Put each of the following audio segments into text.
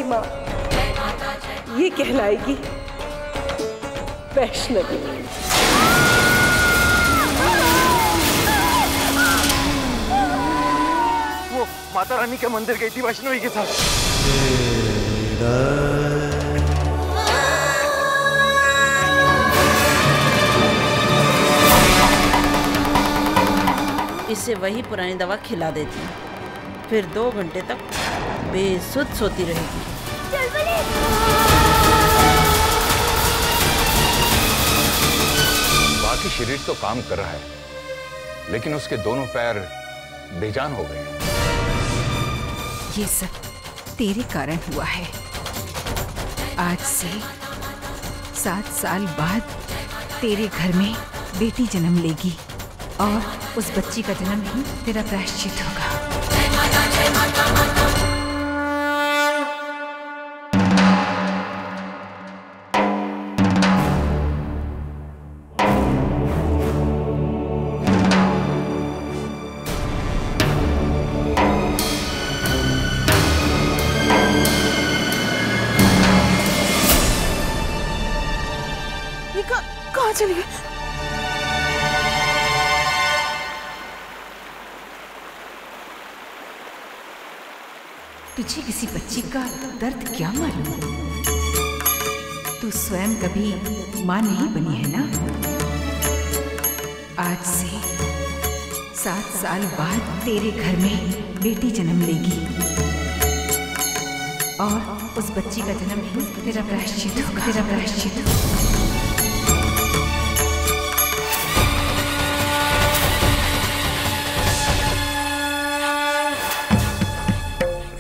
माँ ये कहलाएगी वैष्णवी। वो माता रानी के मंदिर गई थी वैष्णवी के साथ। इसे वही पुरानी दवा खिला देती हूँ, फिर 2 घंटे तक बेसुध सोती रहेगी। बाकी शरीर तो काम कर रहा है, लेकिन उसके दोनों पैर बेजान हो गए हैं। ये सब तेरे कारण हुआ है। आज से 7 साल बाद तेरे घर में बेटी जन्म लेगी और उस बच्ची का जन्म ही तेरा प्रायश्चित होगा। ये कहाँ चली गई? तुझे किसी बच्ची का दर्द क्या मालूम? तू स्वयं कभी मां नहीं बनी है ना? आज से 7 साल बाद तेरे घर में बेटी जन्म लेगी और उस बच्ची का जन्म ही तेरा प्रायश्चित होगा। तेरा प्रायश्चित होगा।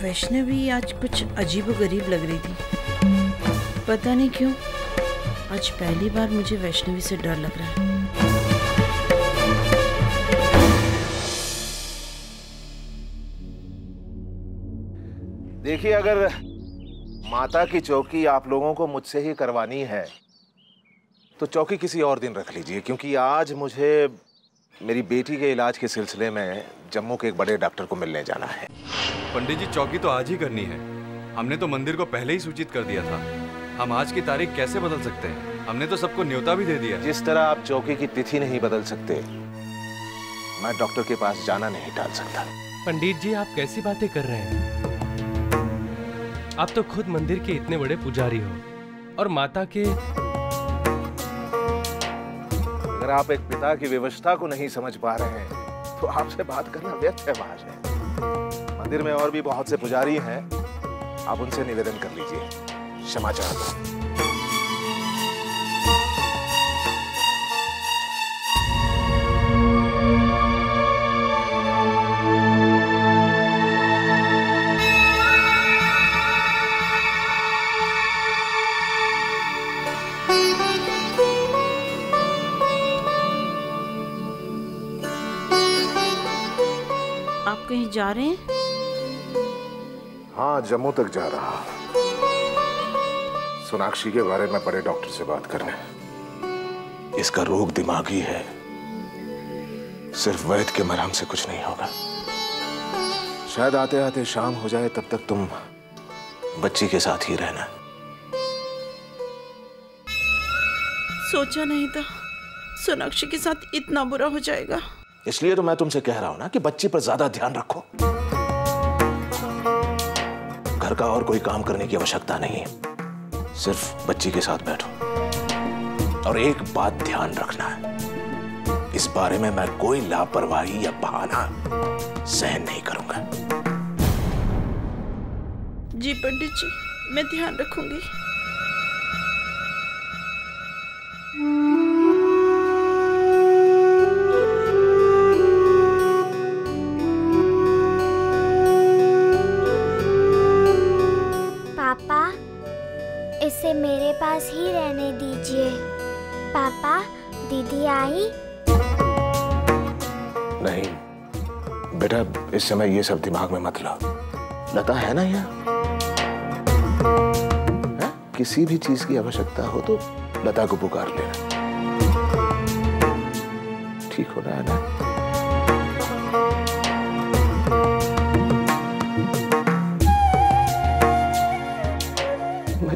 वैष्णवी आज कुछ अजीबोगरीब लग रही थी, पता नहीं क्यों। आज पहली बार मुझे वैष्णवी से डर लग रहा है। देखिए, अगर माता की चौकी आप लोगों को मुझसे ही करवानी है तो चौकी किसी और दिन रख लीजिए, क्योंकि आज मुझे मेरी बेटी के इलाज के सिलसिले में जम्मू के एक बड़े डॉक्टर को मिलने जाना है। पंडित जी, चौकी तो आज ही करनी है। हमने तो मंदिर को पहले ही सूचित कर दिया था। हम आज की तारीख कैसे बदल सकते हैं? हमने तो सबको न्योता भी दे दिया। जिस तरह आप चौकी की तिथि नहीं बदल सकते, मैं डॉक्टर के पास जाना नहीं टाल सकता। पंडित जी, आप कैसी बातें कर रहे हैं? आप तो खुद मंदिर के इतने बड़े पुजारी हो और माता के। अगर आप एक पिता की व्यवस्था को नहीं समझ पा रहे हैं तो आपसे बात करना व्यर्थ है महाशय। मंदिर में और भी बहुत से पुजारी हैं, आप उनसे निवेदन कर लीजिए। क्षमा चाहता हूं। आप कहीं जा रहे हैं? हाँ, जम्मू तक जा रहा। सोनाक्षी के बारे में बड़े डॉक्टर से बात करने। इसका रोग दिमागी है, सिर्फ वैद्य के मरहम से कुछ नहीं होगा। शायद आते आते शाम हो जाए, तब तक तुम बच्ची के साथ ही रहना। सोचा नहीं था सोनाक्षी के साथ इतना बुरा हो जाएगा। इसलिए तो मैं तुमसे कह रहा हूं ना कि बच्ची पर ज्यादा ध्यान रखो। घर का और कोई काम करने की आवश्यकता नहीं है, सिर्फ बच्ची के साथ बैठो। और एक बात ध्यान रखना है, इस बारे में मैं कोई लापरवाही या बहाना सहन नहीं करूंगा। जी पंडित जी, मैं ध्यान रखूंगी। पापा, इसे मेरे पास ही रहने दीजिए। पापा, दीदी आई? नहीं बेटा, इस समय ये सब दिमाग में मत लो। लता है ना यहाँ? किसी भी चीज की आवश्यकता हो तो लता को पुकार लेना। ठीक हो रहा है ना?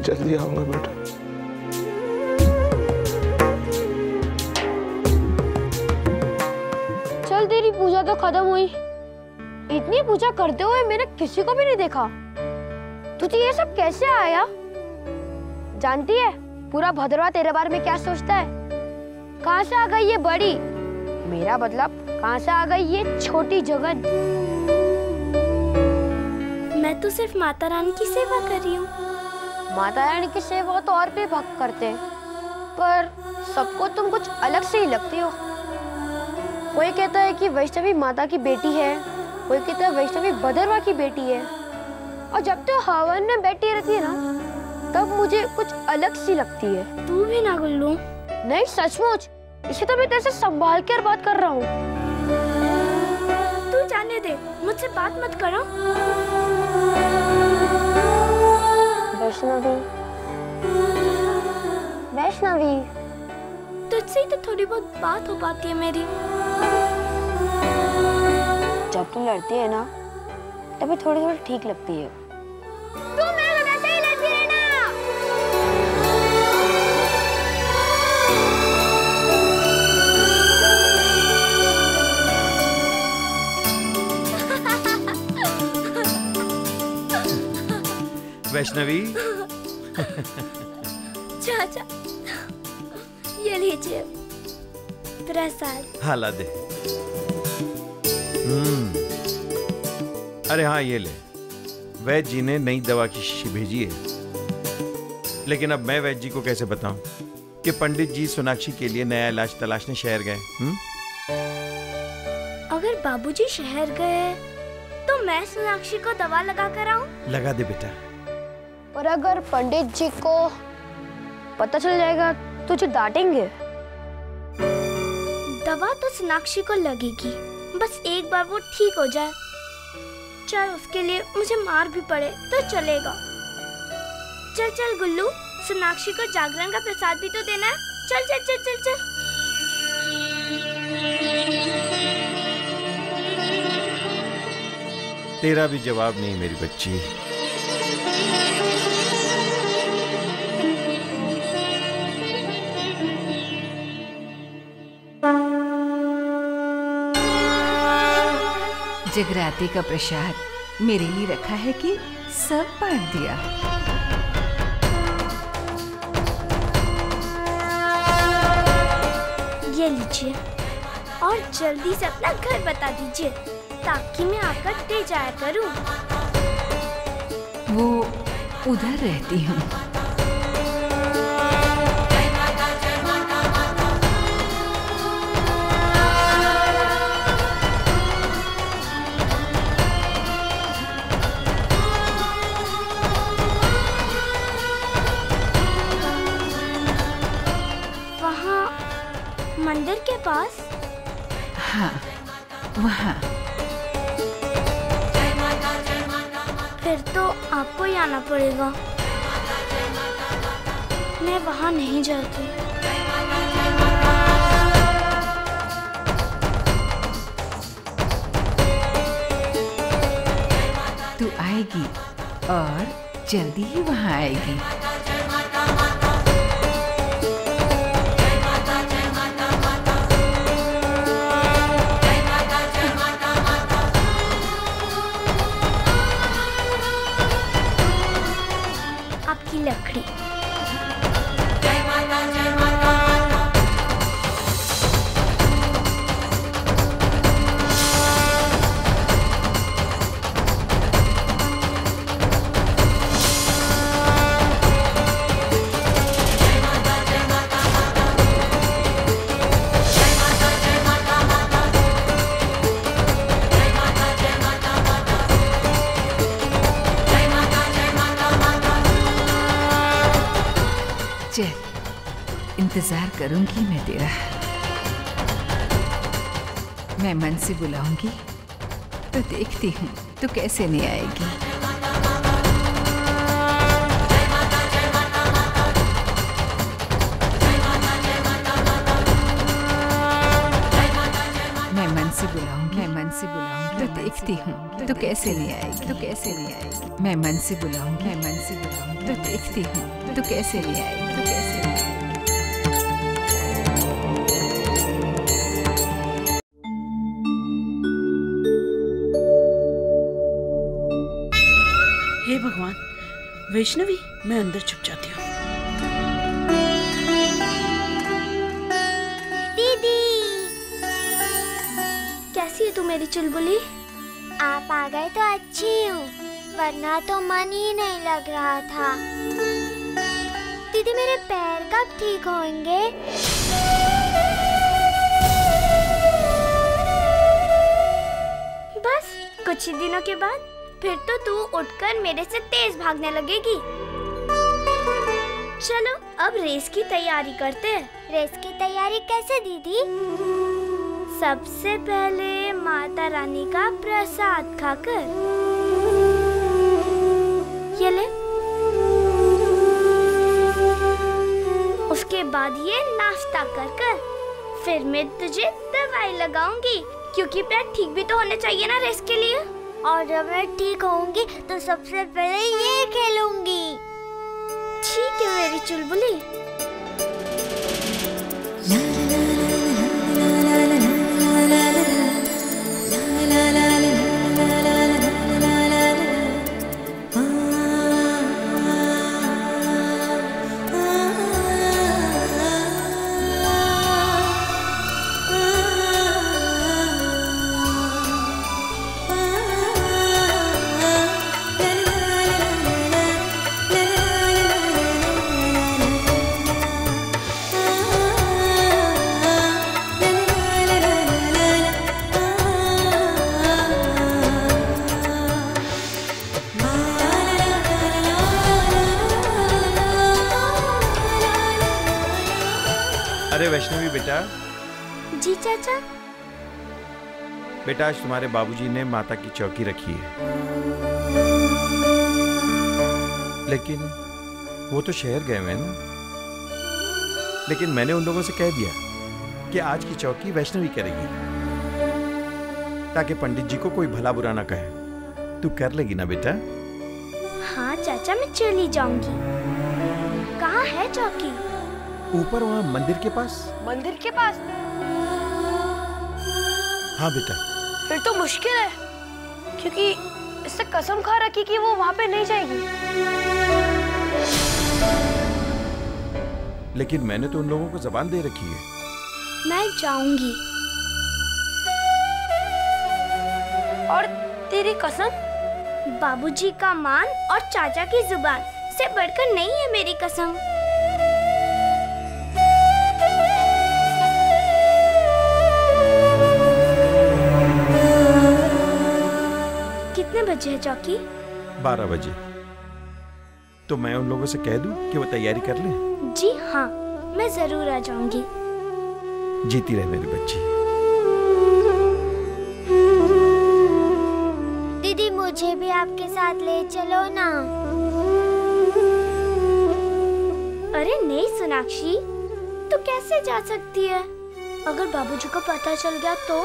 मैं जल्दी आऊंगा बेटा। चल, तेरी पूजा तो खत्म हुई। इतनी पूजा करते हुए मैंने किसी को भी नहीं देखा। तुझे ये सब कैसे आया? जानती है पूरा भद्रवा तेरे बारे में क्या सोचता है? कहाँ से आ गई ये बड़ी, मेरा मतलब कहाँ से आ गई ये छोटी जगन? मैं तो सिर्फ माता रानी की सेवा कर रही हूँ। माता रानी की सेवा तो और भी भक्त करते हैं, पर सबको तुम कुछ अलग से ही लगती हो। कोई कहता है कि वैष्णवी माता की बेटी है, कोई कहता है वैष्णवी भद्रवा की बेटी है, और जब तो हवन में बैठी रहती है ना, तब मुझे कुछ अलग सी लगती है। तू भी ना गुल्लू। नहीं, सचमुच, इसे तो मैं तेरे से संभाल कर बात कर रहा हूँ। तू जाने दे, मुझसे बात मत करो। वैष्णवी, वैष्णवी, तुझसे ही तो थोड़ी बहुत बात हो पाती है मेरी। जब तू लड़ती है ना, तभी थोड़ी थोड़ी ठीक लगती है। तू मेरे से वैसे ही लड़ती रहना। वैष्णवी, चाचा, ये लीजिए प्रसाद। हाला दे। अरे हाँ, ये ले। वैद्य जी ने नई दवा की शीशी भेजी है, लेकिन अब मैं वैद्य जी को कैसे बताऊं कि पंडित जी सोनाक्षी के लिए नया इलाज तलाशने शहर गए? अगर बाबूजी शहर गए तो मैं सोनाक्षी को दवा लगा कर आऊं? लगा दे बेटा। और अगर पंडित जी को पता चल जाएगा तो तुझे डांटेंगे। दवा तो सोनाक्षी को लगेगी, बस एक बार वो ठीक हो जाए। चाहे उसके लिए मुझे मार भी पड़े तो चलेगा। चल चल गुल्लू, सोनाक्षी को जागरण का प्रसाद भी तो देना है। चल चल चल चल चल। तेरा भी जवाब नहीं मेरी बच्ची। जगराते का प्रसाद मेरे लिए रखा है कि सब बांट दिया। ये लीजिए और जल्दी से अपना घर बता दीजिए ताकि मैं आकर दे जाया करूं। वो उधर रहती हूँ। मंदिर के पास? हाँ, वहाँ। फिर तो आपको ही आना पड़ेगा। मैं वहाँ नहीं जाती। तू आएगी और जल्दी ही वहाँ आएगी। लकड़ी। चल, इंतजार करूंगी मैं तेरा। मैं मन से बुलाऊंगी तो देखती हूँ तू कैसे नहीं आएगी। मैं मन से बुलाऊंगी तो देखती हूँ तू कैसे ले आएगी, तू कैसे ले आएगी। मैं मन से बुलाऊंगी, मैं मन से बुलाऊंगी, तो देखती हूँ तू कैसे ले आएगी, तू कैसे ले आएगी। हे भगवान, वैष्णवी, मैं अंदर छुप जाती हूँ। दीदी, कैसी है तू मेरी चुलबुली? आप आ गए तो अच्छी हूँ, वरना तो मन ही नहीं लग रहा था। दीदी, मेरे पैर कब ठीक होंगे? बस कुछ ही दिनों के बाद फिर तो तू उठकर मेरे से तेज भागने लगेगी। चलो अब रेस की तैयारी करते हैं। रेस की तैयारी कैसे दीदी? सबसे पहले माता रानी का प्रसाद खाकर। ये ले। उसके बाद ये नाश्ता कर फिर मैं तुझे दवाई लगाऊंगी, क्योंकि पैर ठीक भी तो होने चाहिए ना रेस के लिए। और जब मैं ठीक होऊंगी तो सबसे पहले ये खेलूंगी। ठीक है मेरी चुलबुली। अरे वैष्णवी बेटा। जी चाचा। बेटा, आज तुम्हारे बाबूजी ने माता की चौकी रखी है, लेकिन वो तो शहर गए हुए ना। लेकिन मैंने उन लोगों से कह दिया कि आज की चौकी वैष्णवी करेगी, ताकि पंडित जी को कोई भला बुरा ना कहे। तू कर लेगी ना बेटा? हाँ चाचा, मैं चली जाऊंगी। कहाँ है चौकी? ऊपर, वहाँ मंदिर के पास। मंदिर के पास? हाँ बेटा। फिर तो मुश्किल है, क्योंकि इससे कसम खा रखी कि वो वहाँ पे नहीं जाएगी। लेकिन मैंने तो उन लोगों को जबान दे रखी है। मैं जाऊंगी। और तेरी कसम? बाबूजी का मान और चाचा की जुबान से बढ़कर नहीं है मेरी कसम। कितने बजे है चौकी? 12 बजे। तो मैं उन लोगों से कह दूं कि वो तैयारी कर लें? जी हाँ, मैं जरूर आ जाऊंगी। जीती रहे मेरी बच्ची। दीदी, मुझे भी आपके साथ ले चलो ना। अरे नहीं सोनाक्षी, तू कैसे जा सकती है? अगर बाबूजी को पता चल गया तो?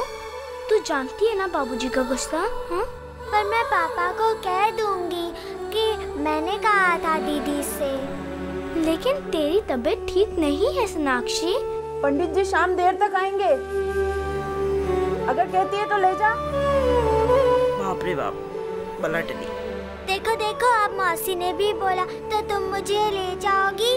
तू जानती है ना बाबूजी का गुस्सा। हाँ? पर मैं पापा को कह दूंगी कि मैंने कहा था दीदी से। लेकिन तेरी तबीयत ठीक नहीं है सोनाक्षी। पंडित जी शाम देर तक आएंगे, अगर कहती है तो ले जा। बाप रे बाप, बला टली। देखो देखो, अब मौसी ने भी बोला तो तुम मुझे ले जाओगी?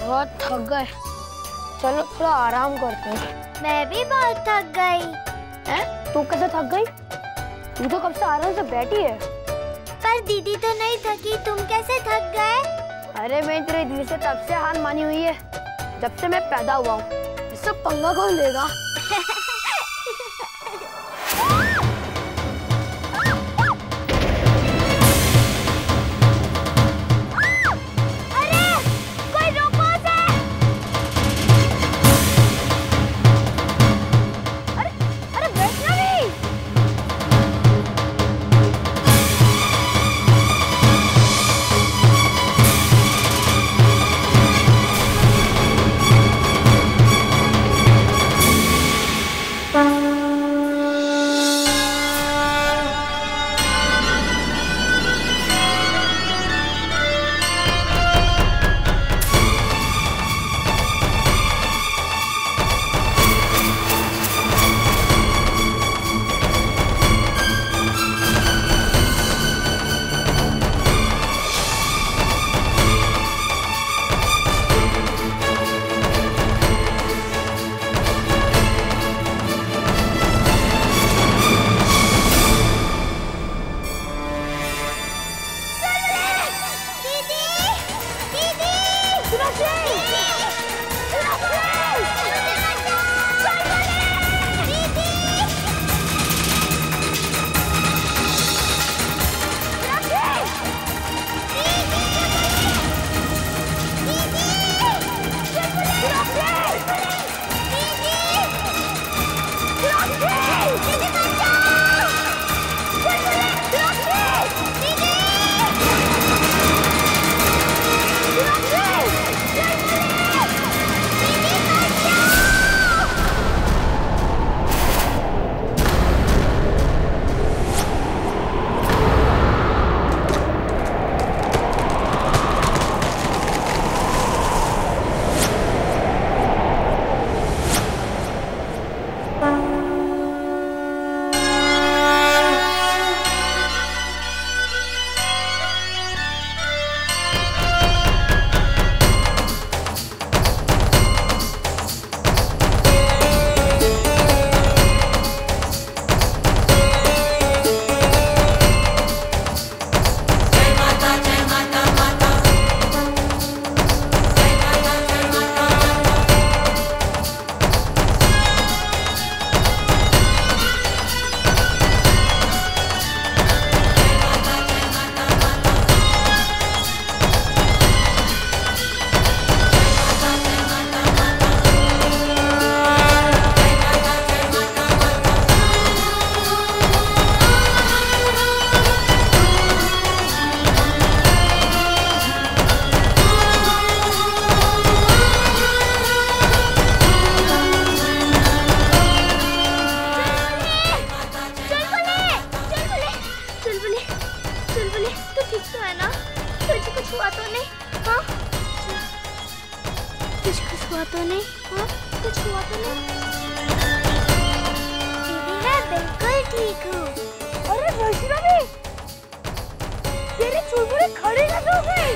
बहुत थक गए, चलो थोड़ा आराम करते हैं। मैं भी बहुत थक गई। हैं? तू कैसे थक गई? तू तो कब से आराम से बैठी है। पर दीदी तो नहीं थकी, तुम कैसे थक गए? अरे मैं तेरे दिल से तब से हार मानी हुई है जब से मैं पैदा हुआ हूँ। इससे पंगा कौन लेगा? तू ठीक तो है ना? तुझे कुछ हुआ तो नहीं? हाँ? तुझे कुछ हुआ तो नहीं? हाँ? कुछ हुआ तो नहीं? दीदी मैं बिल्कुल ठीक हूँ। अरे वैष्णवी, तेरी चुलबुली खड़ी कैसे हो गई?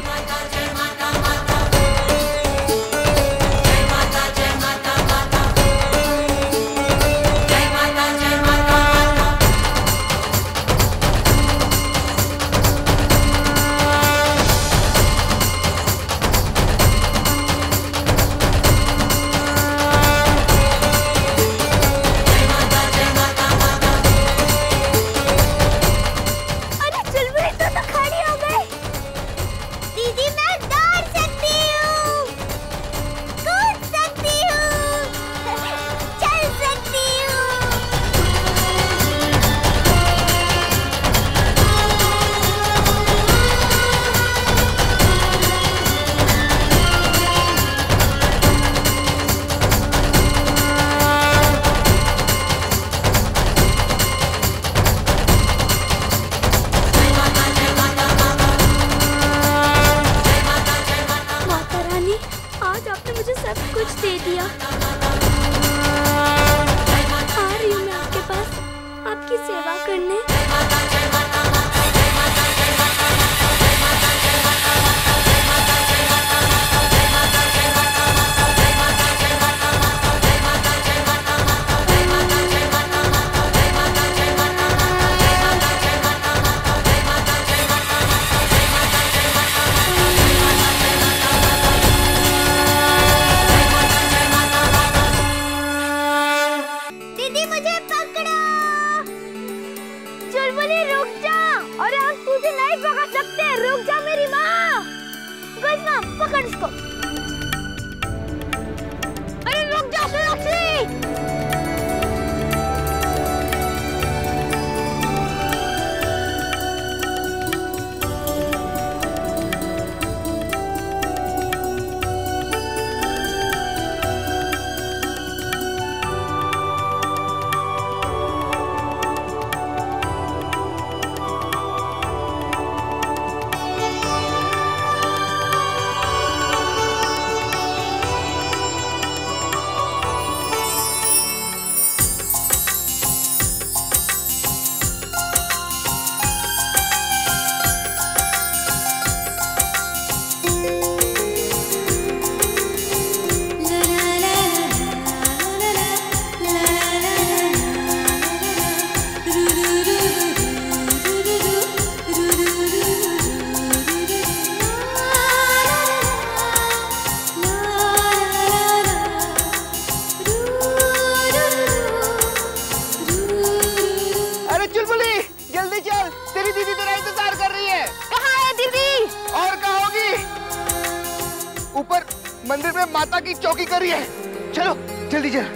मंदिर में माता की चौकी कर रही है। चलो जल्दी चल।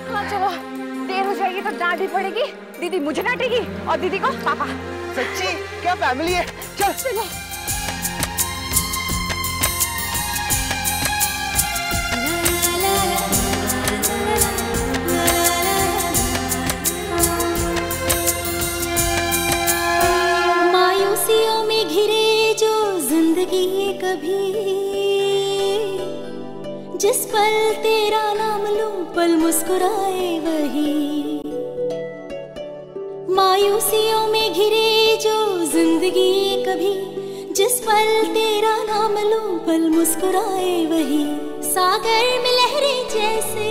हाँ चलो, देर हो जाएगी तो डांट भी पड़ेगी। दीदी मुझे डांटेगी और दीदी को पापा। सच्ची क्या फैमिली है। चल चलो। मायूसियों में घिरे जो जिंदगी कभी, जिस पल तेरा नाम लूं पल मुस्कुराए वही। मायूसियों में घिरे जो जिंदगी कभी, जिस पल तेरा नाम लूं पल मुस्कुराए वही। सागर में लहरें जैसे,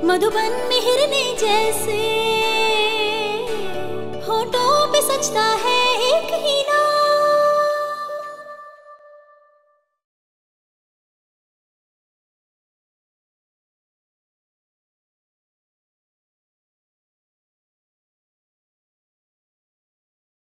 मधुबन में हिरने जैसे, होठों पे सजता है एक ही नाम।